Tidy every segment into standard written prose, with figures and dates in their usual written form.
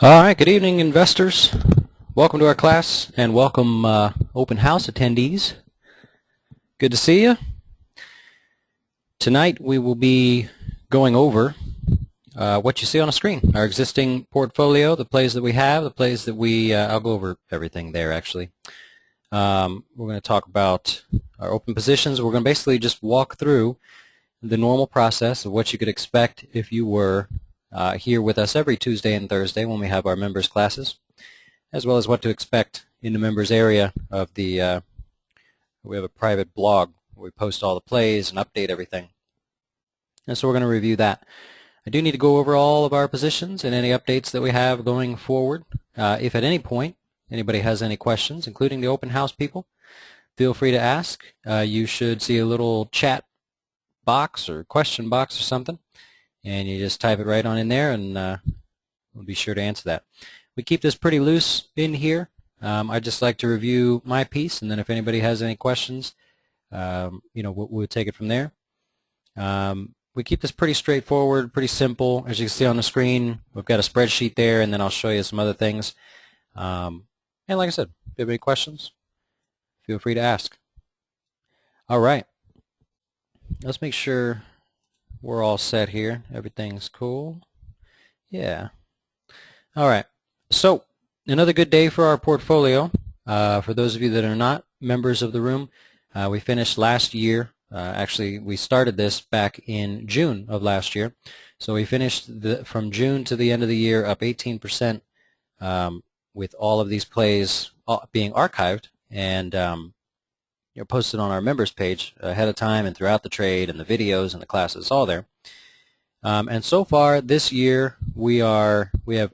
All right, good evening, investors. Welcome to our class, and welcome open house attendees. Good to see you. Tonight we will be going over what you see on a screen, our existing portfolio, the plays that we have, the plays that I'll go over everything there actually. We're going to talk about our open positions. We're going to basically just walk through the normal process of what you could expect if you were here with us every Tuesday and Thursday when we have our members classes, as well as what to expect in the members area of the, we have a private blog where we post all the plays and update everything. And so we're going to review that. I do need to go over all of our positions and any updates that we have going forward. If at any point anybody has any questions, including the open house people, feel free to ask. You should see a little chat box or question box or something, and you just type it right on in there, and we'll be sure to answer that. We keep this pretty loose in here. I'd just like to review my piece, and then if anybody has any questions, we'll take it from there. We keep this pretty straightforward, pretty simple. As you can see on the screen, we've got a spreadsheet there, and then I'll show you some other things. And like I said, if you have any questions, feel free to ask. All right. Let's make sure we're all set here. Everything's cool. Yeah. All right. So another good day for our portfolio. For those of you that are not members of the room, we finished last year. Actually, we started this back in June of last year. So we finished from June to the end of the year up 18% with all of these plays being archived and posted on our members page ahead of time and throughout the trade, and the videos and the classes, all there. And so far this year we have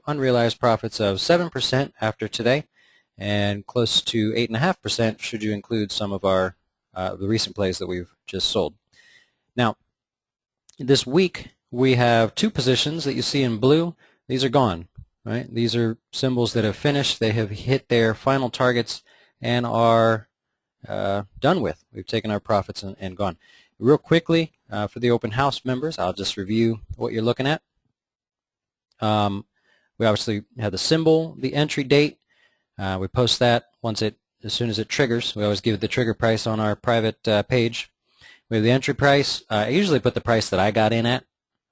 unrealized profits of 7% after today, and close to 8.5% should you include some of our the recent plays that we've just sold. Now, this week we have two positions that you see in blue. These are gone, right? These are symbols that have finished. They have hit their final targets and are done with. We've taken our profits and gone. Real quickly, for the open house members, I'll just review what you're looking at. We obviously have the symbol, the entry date. We post that as soon as it triggers. We always give it the trigger price on our private page. We have the entry price. I usually put the price that I got in at,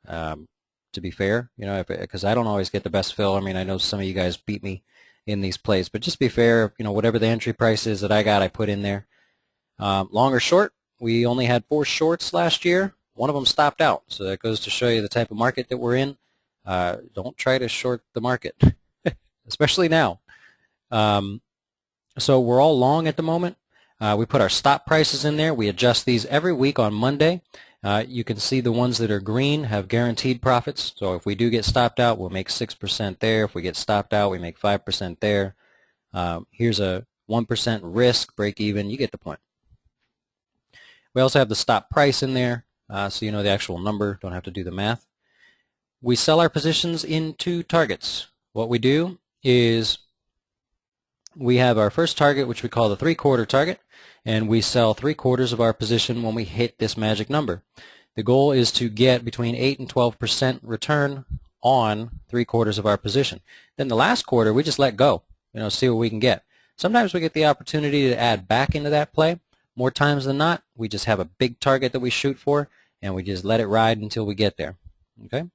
to be fair, because I don't always get the best fill. I mean, I know some of you guys beat me in these plays, but just be fair, whatever the entry price is that I got, I put in there. Long or short, we only had 4 shorts last year. One of them stopped out, so that goes to show you the type of market that we're in. Don't try to short the market, especially now. So we're all long at the moment. We put our stop prices in there. We adjust these every week on Monday. You can see the ones that are green have guaranteed profits. So if we do get stopped out, we'll make 6% there. If we get stopped out, we make 5% there. Here's a 1% risk, break even. You get the point. We also have the stop price in there, so you know the actual number. Don't have to do the math. We sell our positions into targets. What we do is we have our first target, which we call the 3/4 target, and we sell 3/4 of our position when we hit this magic number. The goal is to get between 8 and 12% return on 3/4 of our position. Then the last quarter, we just let go, see what we can get. Sometimes we get the opportunity to add back into that play. More times than not, we just have a big target that we shoot for, and we just let it ride until we get there. Okay.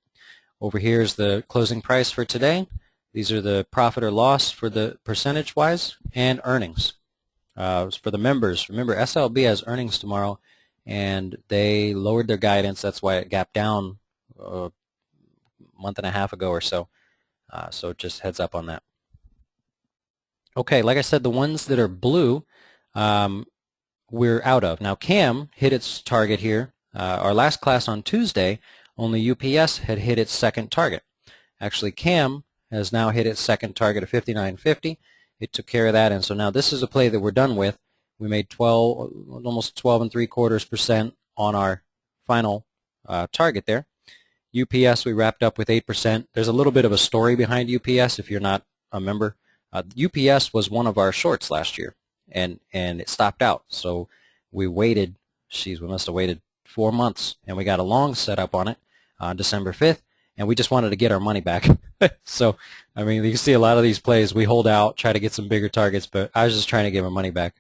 Over here is the closing price for today. These are the profit or loss for the percentage-wise, and earnings. For the members, remember SLB has earnings tomorrow, and they lowered their guidance. That's why it gapped down a month and a half ago or so. So just heads up on that. Okay, like I said, the ones that are blue, we're out of. Now CAM hit its target here. Our last class on Tuesday, only UPS had hit its second target. Actually, CAM has now hit its second target of 59.50. It took care of that, and so now this is a play that we're done with. We made almost 12.75% on our final target there. UPS, we wrapped up with 8%. There's a little bit of a story behind UPS if you're not a member. UPS was one of our shorts last year, and it stopped out. So we waited, we must have waited 4 months, and we got a long setup on it on December 5th, and we just wanted to get our money back. So, I mean, you can see a lot of these plays, we hold out, try to get some bigger targets, but I was just trying to get my money back.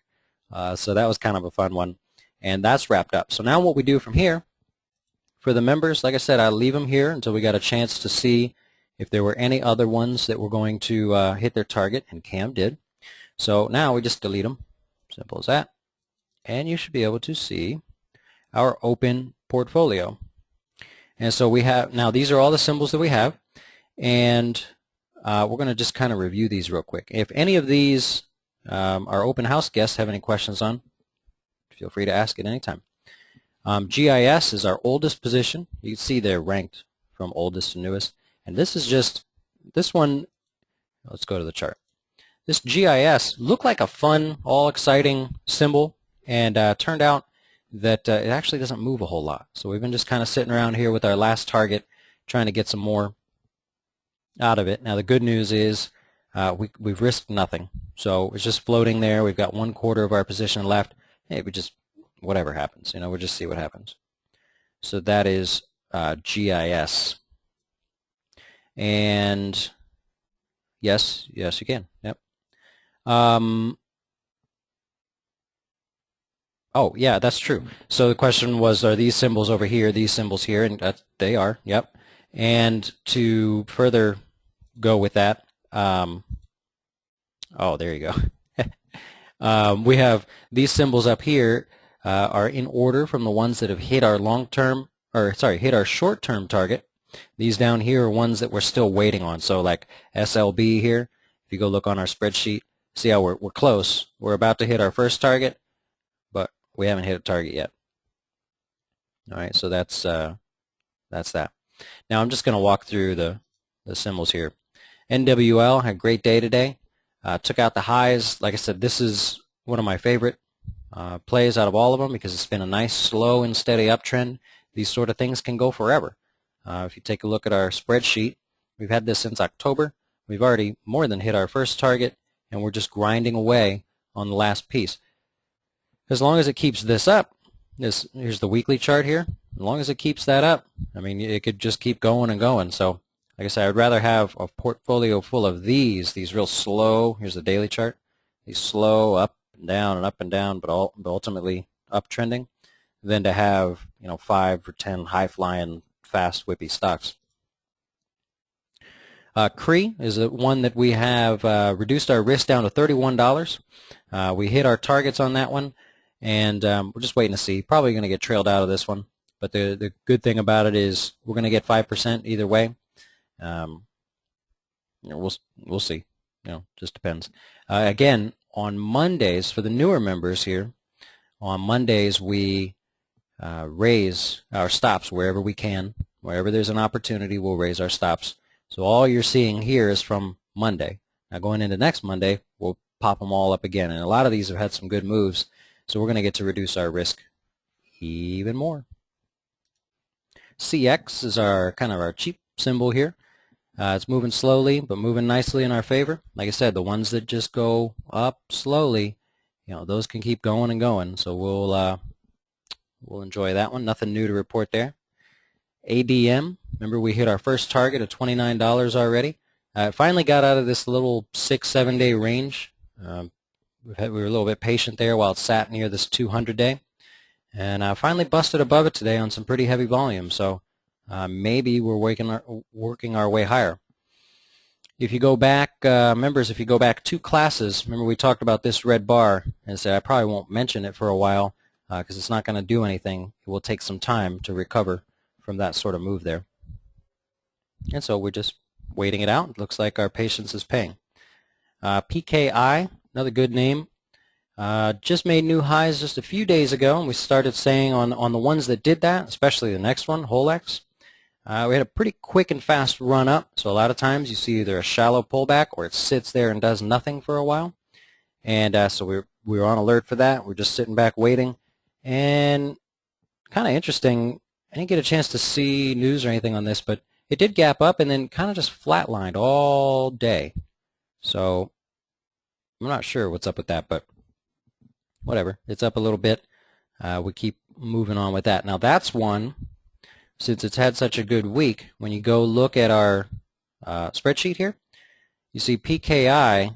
So that was kind of a fun one, and that's wrapped up. So now what we do from here, for the members, like I said, I leave them here until we got a chance to see if there were any other ones that were going to hit their target, and Cam did. So now we just delete them, simple as that, and you should be able to see our open portfolio. And so we have, now these are all the symbols that we have, and we're going to just kind of review these real quick. If any of these our open house guests have any questions on, feel free to ask at any time. GIS is our oldest position. You can see they're ranked from oldest to newest. And this is just, this one, let's go to the chart. This GIS looked like a fun, all exciting symbol, and turned out that it actually doesn't move a whole lot. So we've been just kind of sitting around here with our last target, trying to get some more out of it. Now the good news is we've risked nothing. So it's just floating there. We've got 1/4 of our position left. Hey, we just, whatever happens, we'll just see what happens. So that is GIS. And yes, you can. Yep. Oh, yeah, that's true. So the question was, are these symbols over here, these symbols here? And they are, yep. And to further go with that, oh, there you go. We have these symbols up here are in order from the ones that have hit our long-term, or sorry, hit our short-term target. These down here are ones that we're still waiting on. So like SLB here, if you go look on our spreadsheet, see how we're close. We're about to hit our first target, but we haven't hit a target yet. All right, so that's that. Now I'm just going to walk through the symbols here. NWL had a great day today. Took out the highs. Like I said, this is one of my favorite plays out of all of them because it's been a nice, slow and steady uptrend. These sort of things can go forever. If you take a look at our spreadsheet, we've had this since October. We've already more than hit our first target, and we're just grinding away on the last piece. As long as it keeps this up, here's the weekly chart here. As long as it keeps that up, I mean, it could just keep going and going. So, like I said, I'd rather have a portfolio full of these real slow, here's the daily chart, these slow up and down, but ultimately uptrending, than to have 5 or 10 high-flying, fast, whippy stocks. CRE is one that we have reduced our risk down to $31. We hit our targets on that one, and we're just waiting to see. Probably going to get trailed out of this one, but the good thing about it is we're going to get 5% either way. We'll see. Just depends. Again, on Mondays, for the newer members here, on Mondays we raise our stops wherever we can. Wherever there's an opportunity, we'll raise our stops. So all you're seeing here is from Monday. Now going into next Monday, we'll pop them all up again. And a lot of these have had some good moves, so we're going to get to reduce our risk even more. CX is our kind of our cheap symbol here. It's moving slowly, but moving nicely in our favor. Like I said, the ones that just go up slowly, those can keep going and going. So we'll enjoy that one. Nothing new to report there. ADM, remember we hit our first target of $29 already. It finally got out of this little 6-7 day range. We were a little bit patient there while it sat near this 200 day. And finally busted above it today on some pretty heavy volume. So maybe we're working our way higher. If you go back, members, if you go back 2 classes, remember we talked about this red bar and said I probably won't mention it for a while because it's not going to do anything. It will take some time to recover from that sort of move there. And so we're just waiting it out. It looks like our patience is paying. PKI, another good name. Just made new highs just a few days ago, and we started saying on the ones that did that, especially the next one, Holex, we had a pretty quick and fast run up. So a lot of times you see either a shallow pullback or it sits there and does nothing for a while. And so we were on alert for that. We're just sitting back waiting. And kind of interesting, I didn't get a chance to see news or anything on this, but it did gap up and then kind of just flatlined all day. So I'm not sure what's up with that, but whatever. It's up a little bit. We keep moving on with that. Now that's one. since it's had such a good week, when you go look at our spreadsheet here, you see PKI,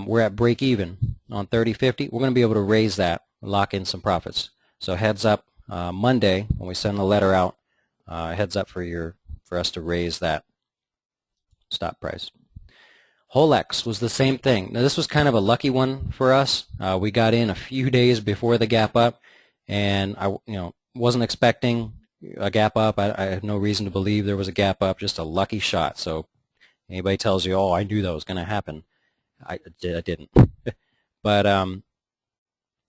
we're at break even on 30.50. We're going to be able to raise that, lock in some profits. So heads up, Monday when we send the letter out, heads up for us to raise that stop price. Wholex was the same thing. Now this was kind of a lucky one for us. We got in a few days before the gap up, and I wasn't expecting a gap up. I had no reason to believe there was a gap up, just a lucky shot. So anybody tells you, oh, I knew that was going to happen, I didn't. But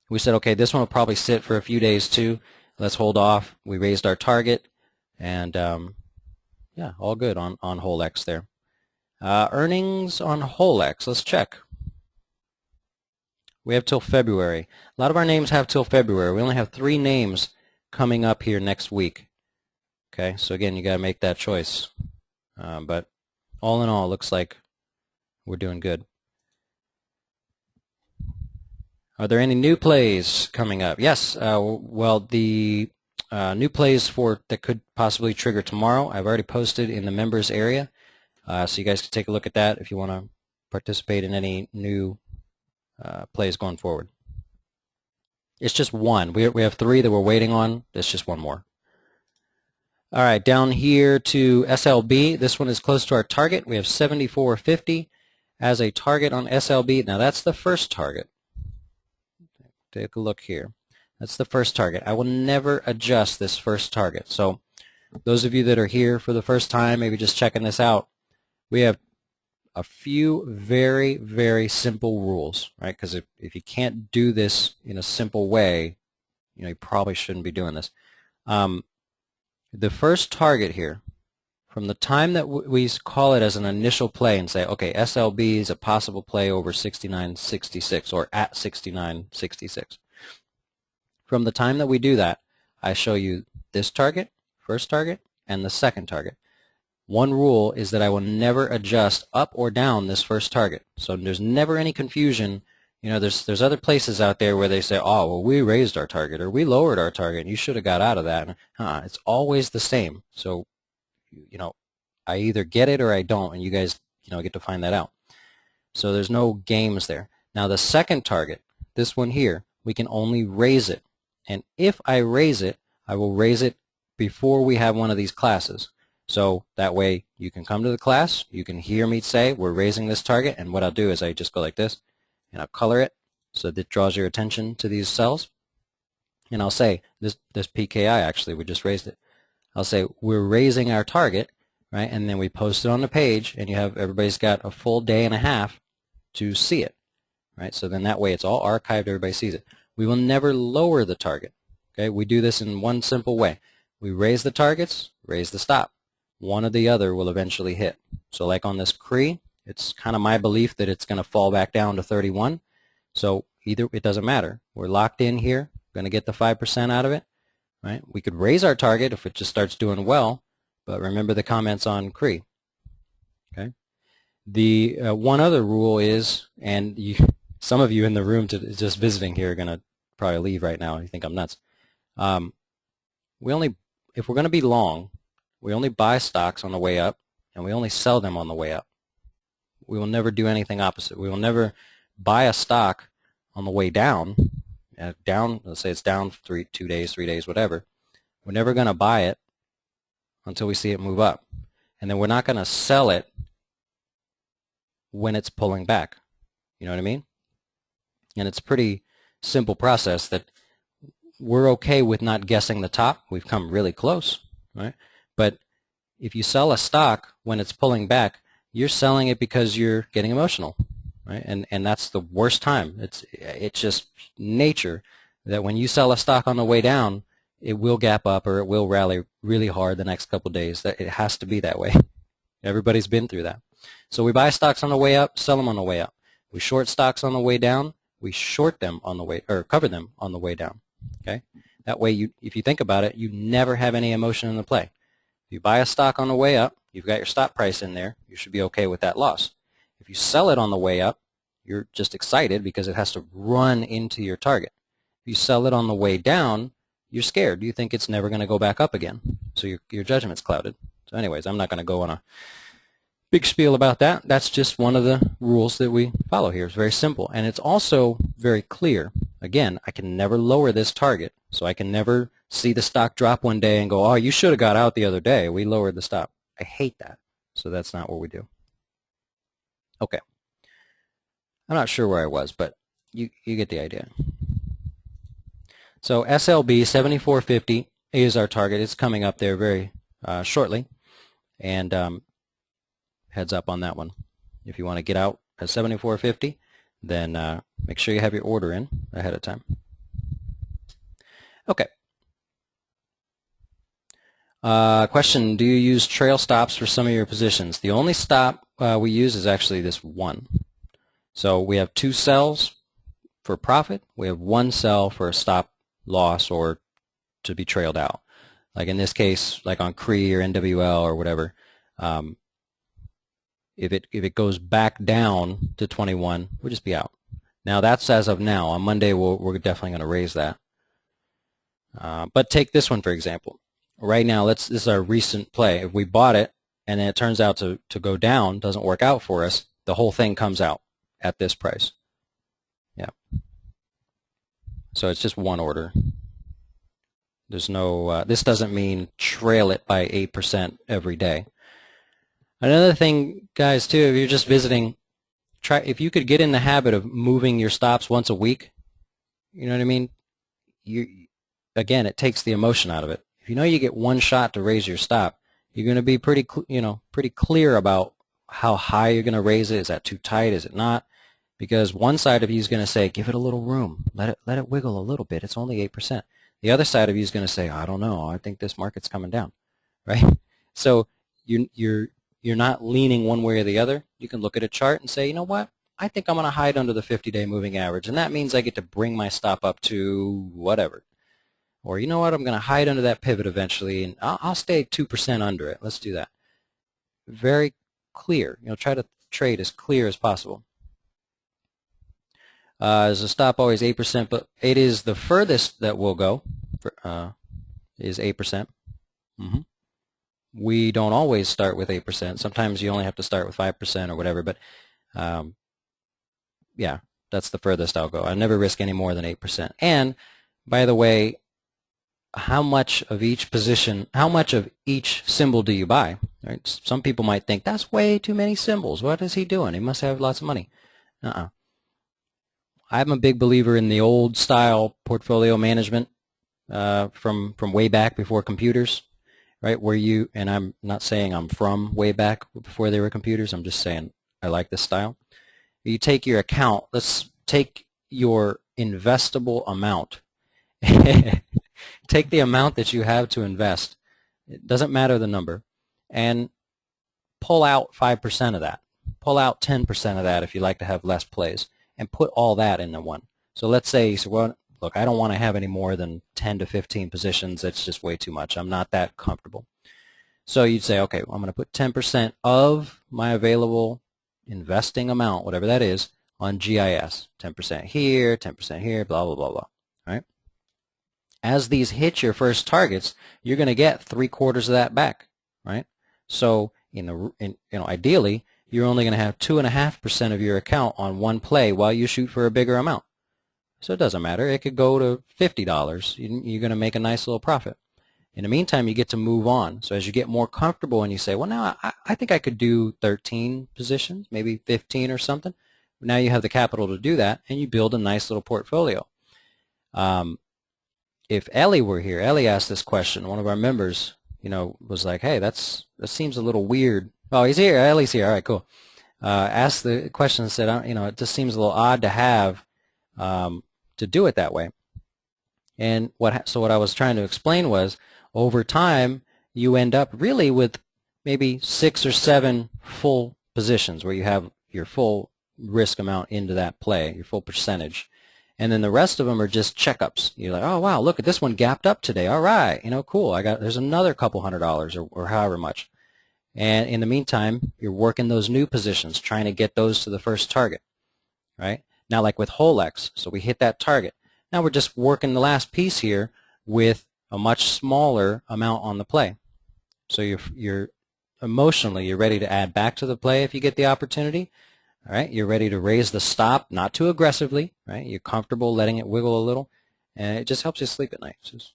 we said, okay, this one will probably sit for a few days too. Let's hold off. We raised our target, and yeah, all good on Wholex there. Earnings on Wholex, let's check. We have till February. A lot of our names have till February. We only have 3 names coming up here next week. Okay, so again, you got to make that choice. But all in all, it looks like we're doing good. Are there any new plays coming up? Yes. Well, the new plays that could possibly trigger tomorrow, I've already posted in the members area. So you guys can take a look at that if you want to participate in any new plays going forward. It's just one. We have 3 that we're waiting on. It's just one more. All right, down here to SLB. This one is close to our target. We have 74.50 as a target on SLB. Now that's the first target. Take a look here. That's the first target. I will never adjust this first target. So those of you that are here for the first time, maybe just checking this out, we have a few very, very simple rules, right? Because if you can't do this in a simple way, you probably shouldn't be doing this. The first target here, from the time that we call it as an initial play and say, okay, SLB is a possible play over 69.66 or at 69.66. From the time that we do that, I show you this target, first target, and the second target. One rule is that I will never adjust up or down this first target. So there's never any confusion. There's other places out there where they say, oh, well, we raised our target or we lowered our target and you should have got out of that. It's always the same. So, I either get it or I don't, and you guys, get to find that out. So there's no games there. Now the second target, this one here, we can only raise it. And if I raise it, I will raise it before we have one of these classes. So that way you can come to the class, you can hear me say we're raising this target, and what I'll do is I just go like this, and I'll color it so that it draws your attention to these cells. And I'll say, this PKI actually, we just raised it. I'll say we're raising our target, right? And then we post it on the page, and everybody's got a full day and a half to see it, right? So then that way it's all archived, everybody sees it. We will never lower the target, okay? We do this in one simple way. We raise the targets, raise the stop. One or the other will eventually hit. So like on this CRE, it's kind of my belief that it's going to fall back down to 31. So it doesn't matter. We're locked in here, going to get the 5% out of it, right? We could raise our target if it just starts doing well, but remember the comments on CRE, okay? The one other rule is, and some of you in the room just visiting here are going to probably leave right now. You think I'm nuts. If we're going to be long, we only buy stocks on the way up, and we only sell them on the way up. We will never do anything opposite. We will never buy a stock on the way down. Let's say it's down 2 days, 3 days, whatever. We're never going to buy it until we see it move up. And then we're not going to sell it when it's pulling back. You know what I mean? And it's a pretty simple process that we're okay with not guessing the top. We've come really close, right? But if you sell a stock when it's pulling back, you're selling it because you're getting emotional, right? And that's the worst time. It's just nature that when you sell a stock on the way down, it will gap up or it will rally really hard the next couple of days. It has to be that way. Everybody's been through that. So we buy stocks on the way up, sell them on the way up. We short stocks on the way down, we short them on the way, or cover them on the way down. Okay? That way, if you think about it, you never have any emotion in the play. If you buy a stock on the way up, you've got your stop price in there, you should be okay with that loss. If you sell it on the way up, you're just excited because it has to run into your target. If you sell it on the way down, you're scared. You think it's never going to go back up again. So your judgment's clouded. So anyways, I'm not going to go on a big spiel about that. That's just one of the rules that we follow here. It's very simple. And it's also very clear. Again, I can never lower this target. So I can never see the stock drop one day and go, oh, you should have got out the other day. We lowered the stop. I hate that. So that's not what we do. Okay. I'm not sure where I was, but you get the idea. So SLB 7450 is our target. It's coming up there very shortly. And heads up on that one. If you want to get out at 7450, then make sure you have your order in ahead of time. Okay. Question, do you use trail stops for some of your positions? The only stop we use is actually this one. So we have 2 cells for profit. We have 1 cell for a stop loss or to be trailed out. Like in this case, like on CRE or NWL or whatever, if it goes back down to 21, we'll just be out. Now that's as of now. On Monday, we're definitely going to raise that. But take this one for example. Right now, this is our recent play. If we bought it and then it turns out to go down, doesn't work out for us, the whole thing comes out at this price. Yeah. So it's just one order. There's no. This doesn't mean trail it by 8% every day. Another thing, guys, too, if you're just visiting, try if you could get in the habit of moving your stops once a week. You know what I mean? Again, it takes the emotion out of it. If you know you get one shot to raise your stop, you're going to be pretty clear about how high you're going to raise it. Is that too tight? Is it not? Because one side of you is going to say, give it a little room. Let it wiggle a little bit. It's only 8%. The other side of you is going to say, I don't know. I think this market's coming down, right? So you're not leaning one way or the other. You can look at a chart and say, you know what? I think I'm going to hide under the 50-day moving average, and that means I get to bring my stop up to whatever. Or you know what? I'm going to hide under that pivot eventually, and I'll stay 2% under it. Let's do that. Very clear. Try to trade as clear as possible. Is the stop always 8%? But it is the furthest that we'll go. Is 8%. We don't always start with 8%. Sometimes you only have to start with 5% or whatever. But yeah, that's the furthest I'll go. I never risk any more than 8%. And by the way, how much of each position, how much of each symbol do you buy? Right? Some people might think that's way too many symbols. What is he doing? He must have lots of money. I'm a big believer in the old style portfolio management from way back before computers, right? Where you, and I'm not saying I'm from way back before there were computers. I'm just saying I like this style. You take your account. Let's take your investable amount. Take the amount that you have to invest. It doesn't matter the number, and pull out 5% of that. Pull out 10% of that if you like to have less plays, and put all that into one. So let's say you say, well, look, I don't want to have any more than 10 to 15 positions. That's just way too much. I'm not that comfortable. So you'd say, okay, well, I'm going to put 10% of my available investing amount, whatever that is, on GIS. 10% here, 10% here, blah, blah, blah, blah. Right? As these hit your first targets, you're going to get 3/4 of that back, right? So ideally, you're only going to have 2.5% of your account on one play while you shoot for a bigger amount. So it doesn't matter. It could go to $50. You're going to make a nice little profit. In the meantime, you get to move on. So as you get more comfortable and you say, well, now I think I could do 13 positions, maybe 15 or something. Now you have the capital to do that, and you build a nice little portfolio. If Ellie were here, Ellie asked this question. One of our members, was like, hey, that seems a little weird. Oh, he's here. Ellie's here. All right, cool. Asked the question and said, it just seems a little odd to have to do it that way. And what I was trying to explain was, over time, you end up really with maybe 6 or 7 full positions where you have your full risk amount into that play, your full percentage. And then the rest of them are just checkups. You're like, oh, wow, look, this one gapped up today. All right, cool. There's another couple $100 or however much. And in the meantime, you're working those new positions, trying to get those to the first target, right? Now, like with Holex, so we hit that target. Now we're just working the last piece here, with a much smaller amount on the play. So you're emotionally, you're ready to add back to the play if you get the opportunity. All right, you're ready to raise the stop, not too aggressively. Right, you're comfortable letting it wiggle a little, and it just helps you sleep at night. Just,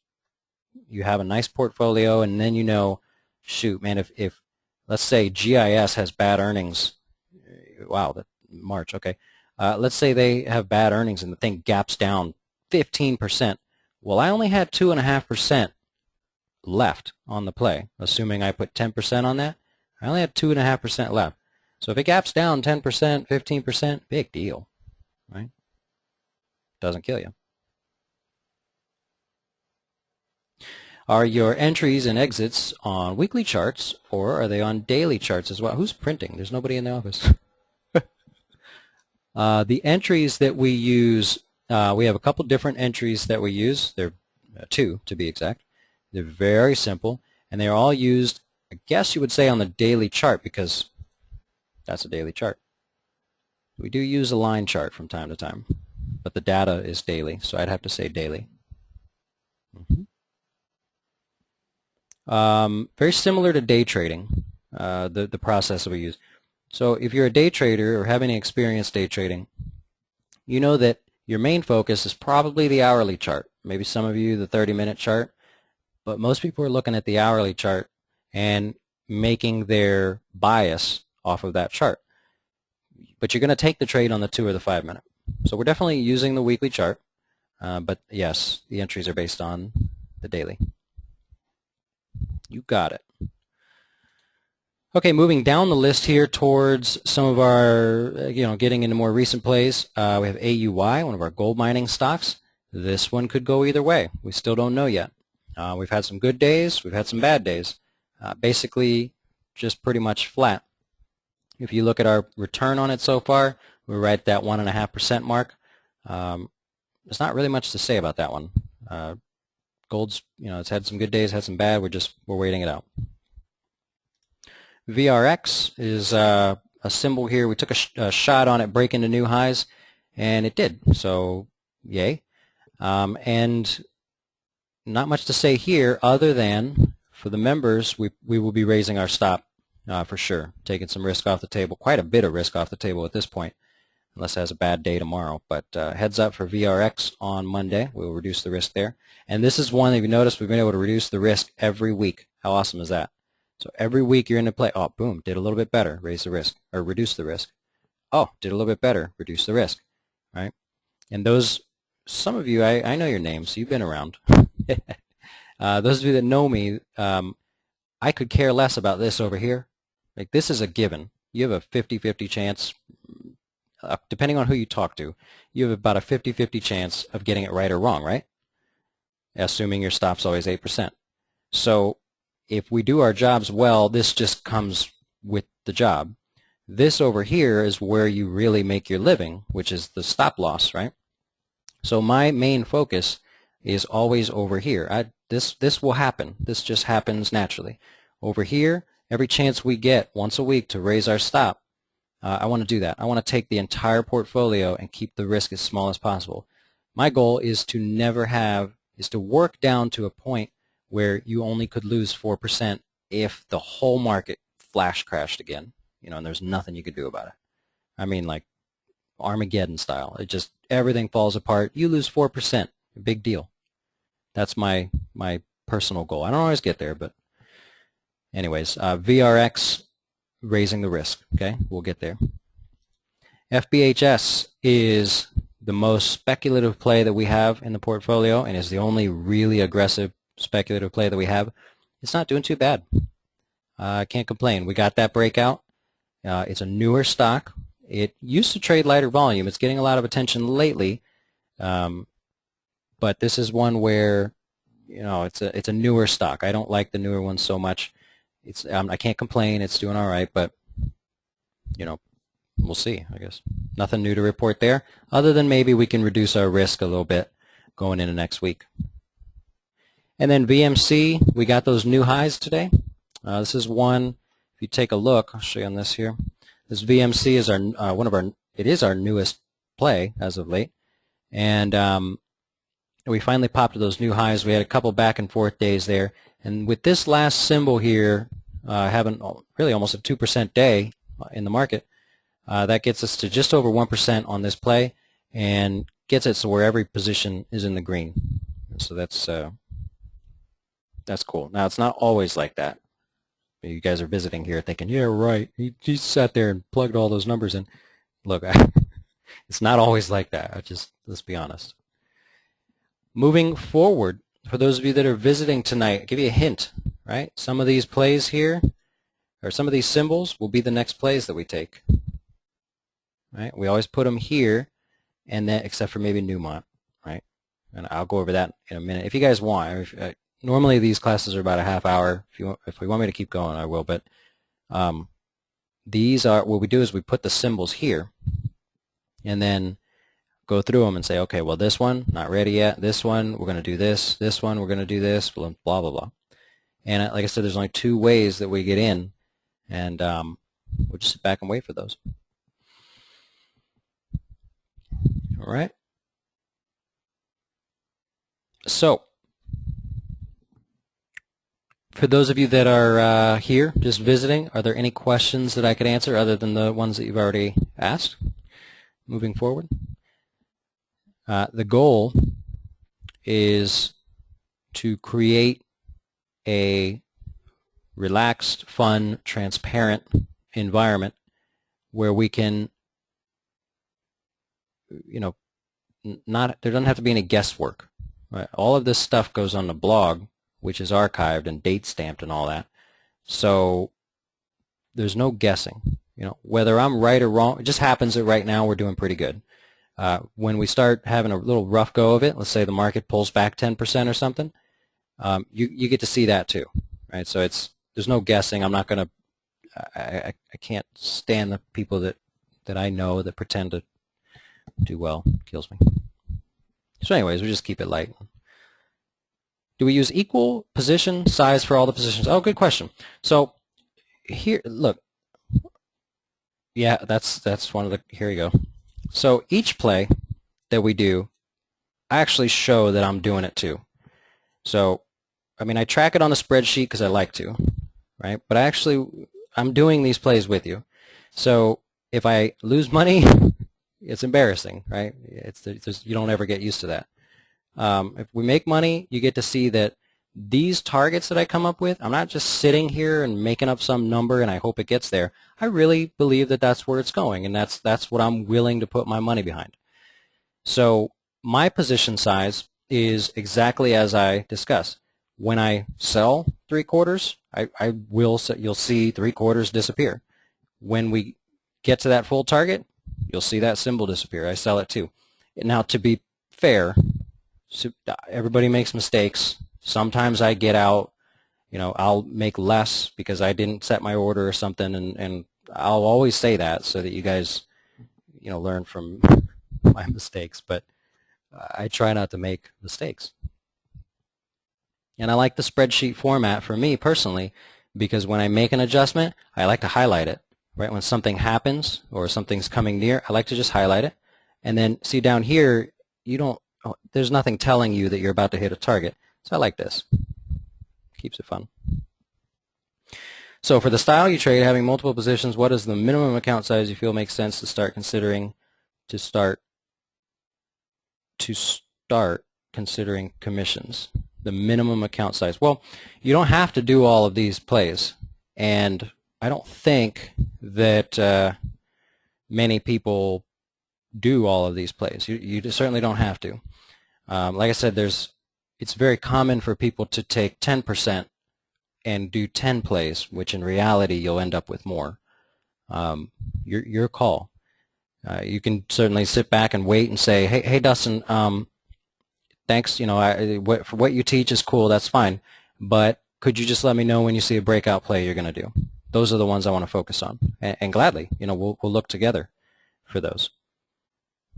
you have a nice portfolio, and then you know, shoot, man, if let's say GIS has bad earnings, wow, that March, okay. Let's say they have bad earnings and the thing gaps down 15%. Well, I only had 2.5% left on the play, assuming I put 10% on that. I only had 2.5% left. So if it gaps down 10%, 15%, big deal, right? Doesn't kill you. Are your entries and exits on weekly charts, or are they on daily charts as well? Who's printing? There's nobody in the office. The entries that we use, we have a couple different entries that we use. They're two, to be exact. They're very simple, and they're all used, I guess you would say, on the daily chart, because that's a daily chart. We do use a line chart from time to time, but the data is daily, so I'd have to say daily. Very similar to day trading, the process that we use. So if you're a day trader or have any experience day trading, you know that your main focus is probably the hourly chart. Maybe some of you the 30-minute chart, but most people are looking at the hourly chart and making their bias off of that chart. But you're going to take the trade on the 2 or the 5-minute. So we're definitely using the weekly chart, but yes, the entries are based on the daily. You got it. Okay, moving down the list here towards some of our, getting into more recent plays. We have AUY, one of our gold mining stocks. This one could go either way. We still don't know yet. We've had some good days. We've had some bad days. Basically, just pretty much flat. If you look at our return on it so far, we're right at that 1.5% mark. There's not really much to say about that one. Gold's, it's had some good days, had some bad. We're waiting it out. VRX is a symbol here. We took a shot on it, break into new highs, and it did. So, yay. And not much to say here other than for the members, we will be raising our stop for sure, taking some risk off the table, quite a bit of risk off the table at this point, unless it has a bad day tomorrow. But heads up for VRX on Monday. We'll reduce the risk there. And this is one that you notice we've been able to reduce the risk every week. How awesome is that? So every week you're in a play. Oh, boom, did a little bit better, raise the risk, or reduce the risk. Oh, did a little bit better, reduce the risk, right? And those, some of you, I know your names, you've been around. Those of you that know me, I could care less about this over here. Like, this is a given. You have a 50-50 chance, depending on who you talk to, you have about a 50-50 chance of getting it right or wrong, right? Assuming your stop's always 8%. So if we do our jobs well, this just comes with the job. This over here is where you really make your living, which is the stop loss, right? So my main focus is always over here. This will happen. This just happens naturally. Over here, every chance we get once a week to raise our stop, I want to do that. I want to take the entire portfolio and keep the risk as small as possible. My goal is to work down to a point where you only could lose 4% if the whole market flash crashed again, and there's nothing you could do about it. I mean, like Armageddon style. It just, everything falls apart. You lose 4%. Big deal. That's my personal goal. I don't always get there, but anyways, VRX, raising the risk. Okay, we'll get there. FBHS is the most speculative play that we have in the portfolio and is the only really aggressive speculative play that we have. It's not doing too bad. I can't complain. We got that breakout. It's a newer stock. It used to trade lighter volume. It's getting a lot of attention lately, but this is one where it's a newer stock. I don't like the newer ones so much. I can't complain. It's doing all right, but we'll see. I guess nothing new to report there, other than maybe we can reduce our risk a little bit going into next week. And then VMC, we got those new highs today. This is one. If you take a look, I'll show you on this here. This VMC is our it is our newest play as of late, and we finally popped to those new highs. We had a couple back and forth days there, and with this last symbol here having really almost a 2% day in the market, that gets us to just over 1% on this play and gets us to where every position is in the green. So that's cool. Now, it's not always like that. You guys are visiting here thinking, yeah, right, he sat there and plugged all those numbers in. Look, it's not always like that. Let's be honest. Moving forward, for those of you that are visiting tonight, I'll give you a hint, right? Some of these plays here, or some of these symbols, will be the next plays that we take. Right? We always put them here, and then except for maybe Newmont, right? And I'll go over that in a minute if you guys want. Normally these classes are about a half hour. If we want me to keep going, I will. But these are what we do is we put the symbols here, and then go through them and say, okay, well, this one, not ready yet. This one, we're going to do this. This one, we're going to do this, blah, blah, blah. And like I said, there's only 2 ways that we get in, and we'll just sit back and wait for those. All right. So, for those of you that are here just visiting, are there any questions that I could answer other than the ones that you've already asked moving forward? The goal is to create a relaxed, fun, transparent environment where we can, there doesn't have to be any guesswork. Right? All of this stuff goes on the blog, which is archived and date stamped and all that. So there's no guessing. Whether I'm right or wrong, it just happens that right now we're doing pretty good. When we start having a little rough go of it, let's say the market pulls back 10% or something, you get to see that too, right? So there's no guessing. I'm not going to, I can't stand the people that I know that pretend to do well. It kills me. So anyways, we just keep it light. Do we use equal position size for all the positions? Oh, good question. So here, look. Yeah, that's one of the, here you go. So each play that we do, I actually show that I'm doing it too. So, I mean, I track it on the spreadsheet because I like to, right? But I'm doing these plays with you. So if I lose money, it's embarrassing, right? You don't ever get used to that. If we make money, you get to see that these targets that I come up with, I'm not just sitting here and making up some number and I hope it gets there. I really believe that that's where it's going, and that's what I'm willing to put my money behind. So my position size is exactly as I discussed. When I sell 3/4, you'll see 3/4 disappear. When we get to that full target, you'll see that symbol disappear. I sell it too. Now, to be fair, everybody makes mistakes. Sometimes I get out, I'll make less because I didn't set my order or something, and I'll always say that so that you guys, learn from my mistakes. But I try not to make mistakes. And I like the spreadsheet format for me personally because when I make an adjustment, I like to highlight it. Right? When something happens or something's coming near, I like to just highlight it. And then see down here, there's nothing telling you that you're about to hit a target. So I like this. Keeps it fun. So for the style you trade, having multiple positions, what is the minimum account size you feel makes sense to start considering considering commissions? The minimum account size. Well, you don't have to do all of these plays, and I don't think that many people do all of these plays. You certainly don't have to. Like I said, it's very common for people to take 10% and do 10 plays, which in reality you'll end up with more. Your call. You can certainly sit back and wait and say, hey Dustin, thanks. For what you teach is cool. That's fine. But could you just let me know when you see a breakout play you're going to do? Those are the ones I want to focus on, and gladly, we'll look together for those.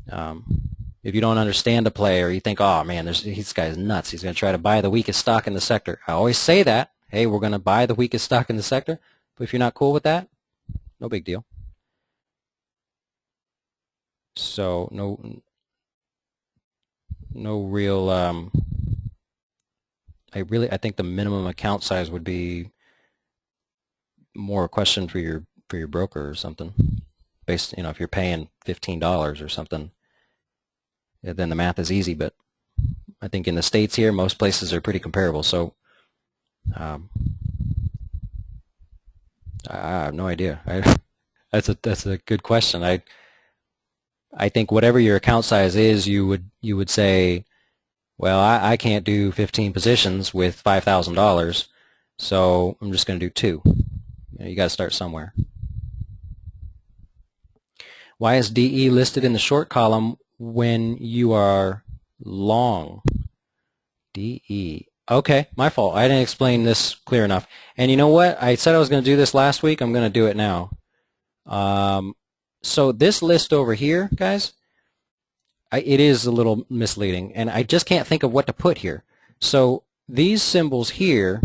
If you don't understand a play or you think, oh man, this guy's nuts, he's going to try to buy the weakest stock in the sector. I always say that. Hey, we're going to buy the weakest stock in the sector. But if you're not cool with that, no big deal. So no real. I think the minimum account size would be more a question for your broker or something. Based, if you're paying $15 or something, then the math is easy. But I think in the States here, most places are pretty comparable. So um, I have no idea. That's a good question. I think whatever your account size is, you would say, well, I can't do 15 positions with $5,000, so I'm just going to do 2. You got to start somewhere. Why is DE listed in the short column when you are long? DE. Okay, my fault. I didn't explain this clear enough. And you know what? I said I was going to do this last week. I'm going to do it now. So this list over here, guys, it is a little misleading, and I just can't think of what to put here. So these symbols here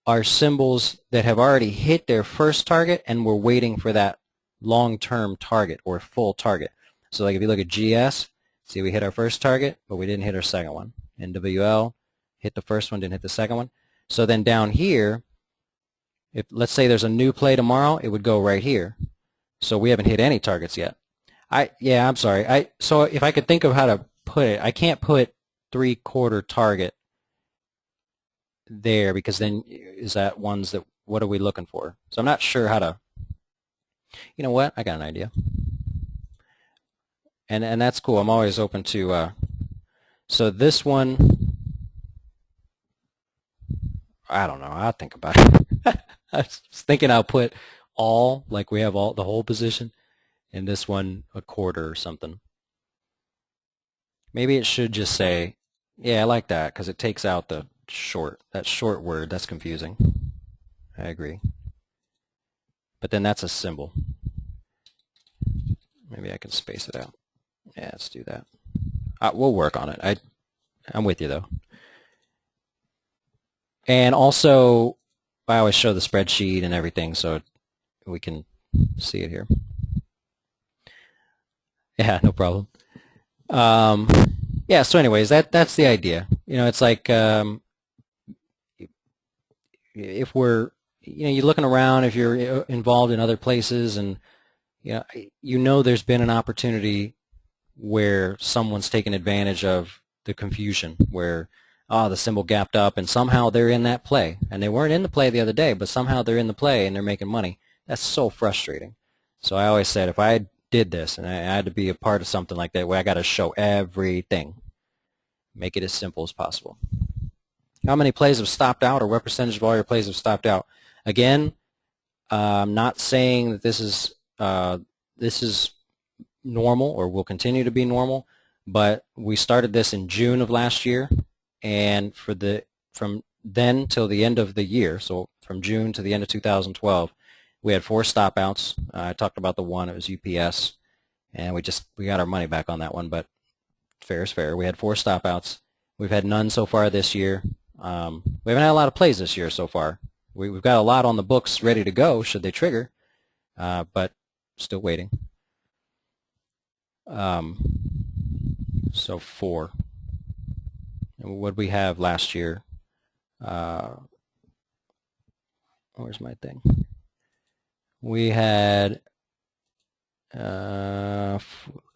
are symbols that have already hit their first target, and we're waiting for that long-term target or full target. So like if you look at GS, see we hit our first target, but we didn't hit our second one. NWL, hit the first one, didn't hit the second one. So then down here, if let's say there's a new play tomorrow, it would go right here. So we haven't hit any targets yet. I'm sorry. So if I could think of how to put it, I can't put 3/4 target there because then is that ones that, what are we looking for? So I'm not sure how to, you know what? I got an idea. And that's cool. I'm always open to, so this one, I don't know. I'll think about it. I was thinking I'll put all, like we have all the whole position, and this one 1/4 or something. Maybe it should just say, yeah, I like that because it takes out the short, that short word. That's confusing. I agree. But then that's a symbol. Maybe I can space it out. Yeah, let's do that. We'll work on it. I'm with you though. And also, I always show the spreadsheet and everything so we can see it here. Yeah, no problem. Yeah, so anyways, that's the idea. It's like if we're, you're looking around, if you're involved in other places, and there's been an opportunity where someone's taken advantage of the confusion, where the symbol gapped up, and somehow they're in that play, and they weren't in the play the other day, but somehow they're in the play and they're making money. That's so frustrating. So I always said, if I did this and I had to be a part of something like that, where I got to show everything, make it as simple as possible. How many plays have stopped out, or what percentage of all your plays have stopped out? Again, I'm not saying that this is normal or will continue to be normal, but we started this in June of last year, and from then till the end of the year, so from June to the end of 2012, we had 4 stopouts. I talked about the one, it was UPS, and we got our money back on that one, but fair is fair. We had 4 stopouts. We've had none so far this year. We haven't had a lot of plays this year so far. We've got a lot on the books ready to go should they trigger, but still waiting. So 4. And what did we have last year? Where's my thing? We had it was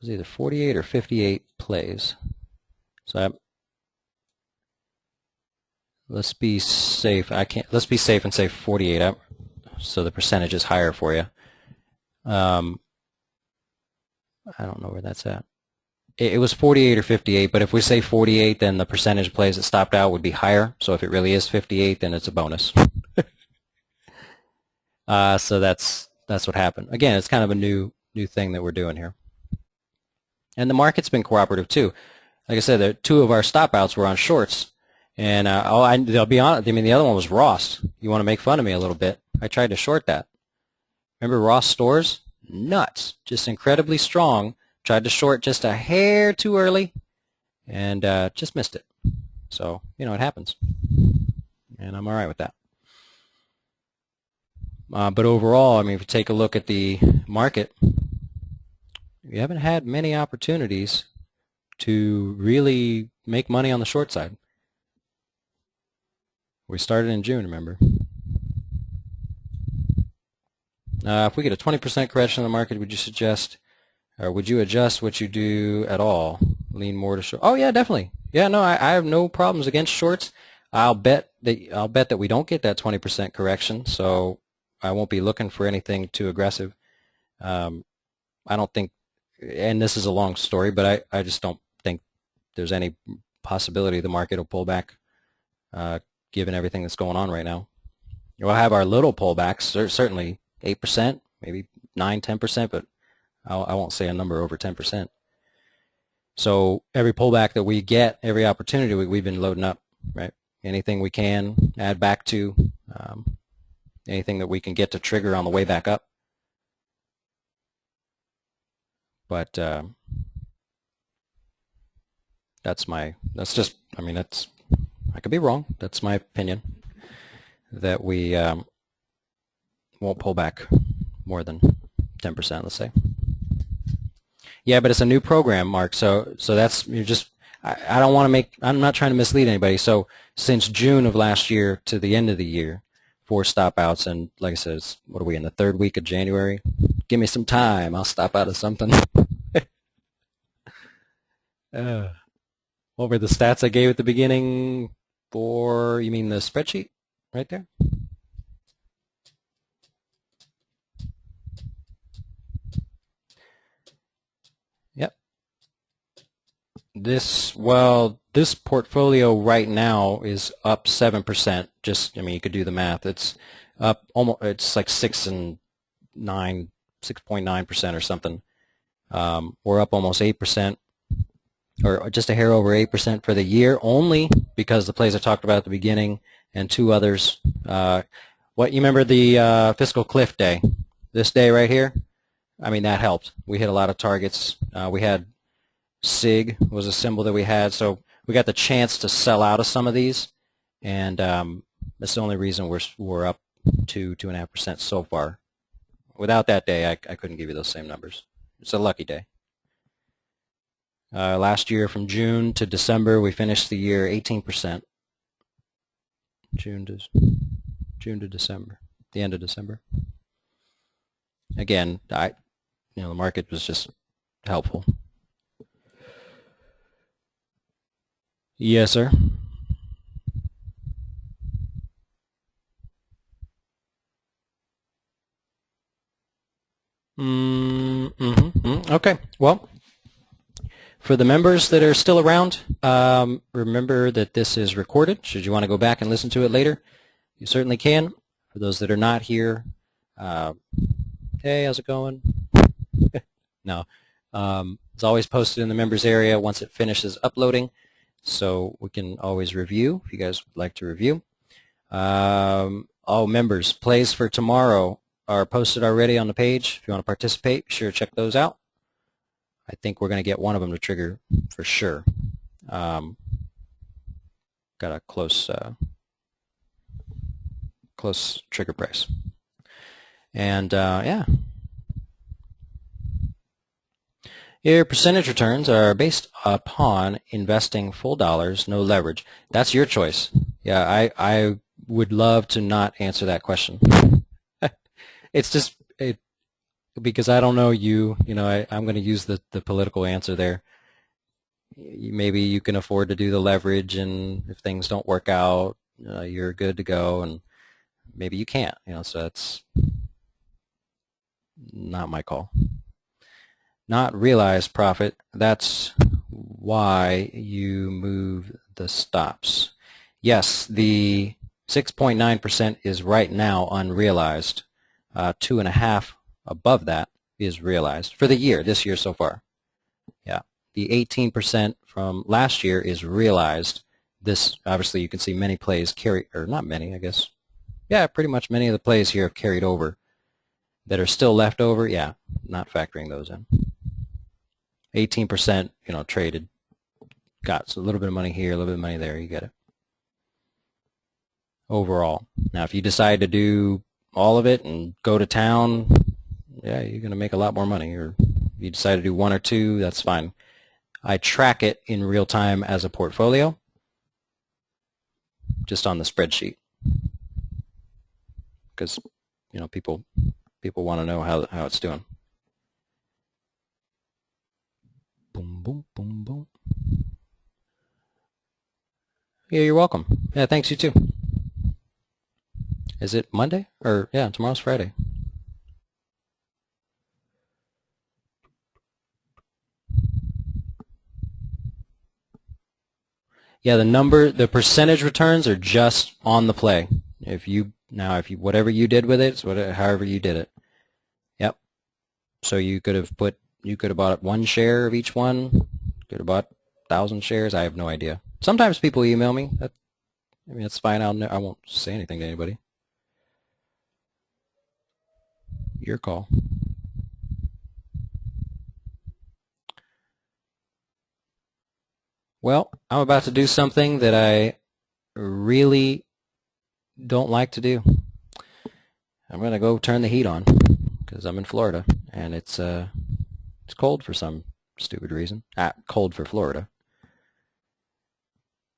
either 48 or 58 plays. So let's be safe. Let's be safe and say 48. So the percentage is higher for you. I don't know where that's at. It was 48 or 58, but if we say 48, then the percentage of plays that stopped out would be higher. So if it really is 58, then it's a bonus. So that's what happened. Again, it's kind of a new thing that we're doing here. And the market's been cooperative too. Like I said, 2 of our stopouts were on shorts. And they'll be honest. I mean, the other one was Ross. You want to make fun of me a little bit? I tried to short that. Remember Ross Stores? Nuts. Just incredibly strong. Tried to short just a hair too early, and just missed it. So, it happens. And I'm all right with that. But overall, I mean, if you take a look at the market, you haven't had many opportunities to really make money on the short side. We started in June, remember. If we get a 20% correction in the market, would you suggest, or would you adjust what you do at all? Lean more to short? Oh yeah, definitely. Yeah, no, I have no problems against shorts. I'll bet that we don't get that 20% correction, so I won't be looking for anything too aggressive. I don't think, and this is a long story, but I just don't think there's any possibility the market will pull back, given everything that's going on right now. We'll have our little pullbacks, certainly 8%, maybe 9, 10%, but I won't say a number over 10%. So every pullback that we get, every opportunity, we've been loading up, right? Anything we can add back to, anything that we can get to trigger on the way back up. But that's just, I mean, I could be wrong. That's my opinion, that we won't pull back more than 10%, let's say. Yeah, but it's a new program, Mark. So that's, you're just, I don't want to make, I'm not trying to mislead anybody. So since June of last year to the end of the year, 4 stop outs, and like I said, what are we in the 3rd week of January? Give me some time, I'll stop out of something. What were the stats I gave at the beginning for, you mean the spreadsheet right there? Yep. This portfolio right now is up 7%. Just, I mean, you could do the math. It's up almost, it's like 6.9% or something. We're up almost 8%, or just a hair over 8% for the year, only because the plays I talked about at the beginning and 2 others. What, you remember the fiscal cliff day? This day right here? I mean, that helped. We hit a lot of targets. We had SIG was a symbol that we had, so we got the chance to sell out of some of these, and that's the only reason we're up 2.5% so far. Without that day, I couldn't give you those same numbers. It's a lucky day. Last year, from June to December, we finished the year 18%. June to December, the end of December. Again, the market was just helpful. Yes, sir. Okay. Well, for the members that are still around, remember that this is recorded. Should you want to go back and listen to it later, you certainly can. For those that are not here, hey, how's it going? No. It's always posted in the members area once it finishes uploading, so we can always review if you guys would like to review. All members, plays for tomorrow are posted already on the page. If you want to participate, be sure to check those out. I think we're going to get one of them to trigger for sure. Got a close trigger price. And yeah. Your percentage returns are based upon investing full dollars, no leverage. That's your choice. Yeah, I would love to not answer that question. It's just because I don't know you. I'm going to use the political answer there. Maybe you can afford to do the leverage, and if things don't work out, you're good to go, and maybe you can't. So that's not my call. Not realized profit, that's why you move the stops. Yes, the 6.9% is right now unrealized. 2.5 above that is realized for the year, this year so far. Yeah, the 18% from last year is realized. This, obviously, you can see many plays carry, or not many, I guess. Yeah, pretty much many of the plays here have carried over. That are still left over, yeah, not factoring those in. 18%, traded. Got a little bit of money here, a little bit of money there. You get it. Overall. Now, if you decide to do all of it and go to town, yeah, you're going to make a lot more money. Or if you decide to do 1 or 2, that's fine. I track it in real time as a portfolio, just on the spreadsheet, because people want to know how it's doing. Boom, boom, boom, boom. Yeah, you're welcome. Yeah, thanks, you too. Is it Monday? Or, yeah, tomorrow's Friday. Yeah, the percentage returns are just on the play. If you whatever you did with it, however you did it. Yep. So you could have bought 1 share of each one. Could have bought 1,000 shares. I have no idea. Sometimes people email me. That's fine. I won't say anything to anybody. Your call. Well, I'm about to do something that I really don't like to do. I'm going to go turn the heat on because I'm in Florida and it's cold for some stupid reason. Cold for Florida.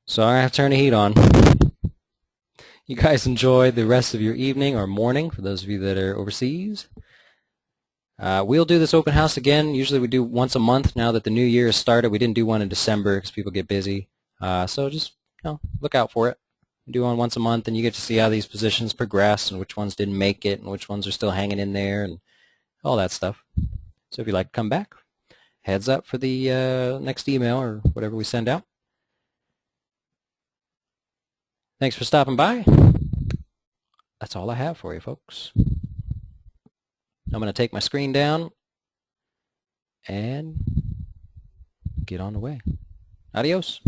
So I have to turn the heat on. You guys enjoy the rest of your evening or morning for those of you that are overseas. We'll do this open house again. Usually we do once a month now that the new year has started. We didn't do one in December because people get busy. So just look out for it. We do one once a month, and you get to see how these positions progress and which ones didn't make it and which ones are still hanging in there and all that stuff. So if you'd like to come back, heads up for the next email or whatever we send out. Thanks for stopping by. That's all I have for you, folks. I'm going to take my screen down and get on the way. Adios.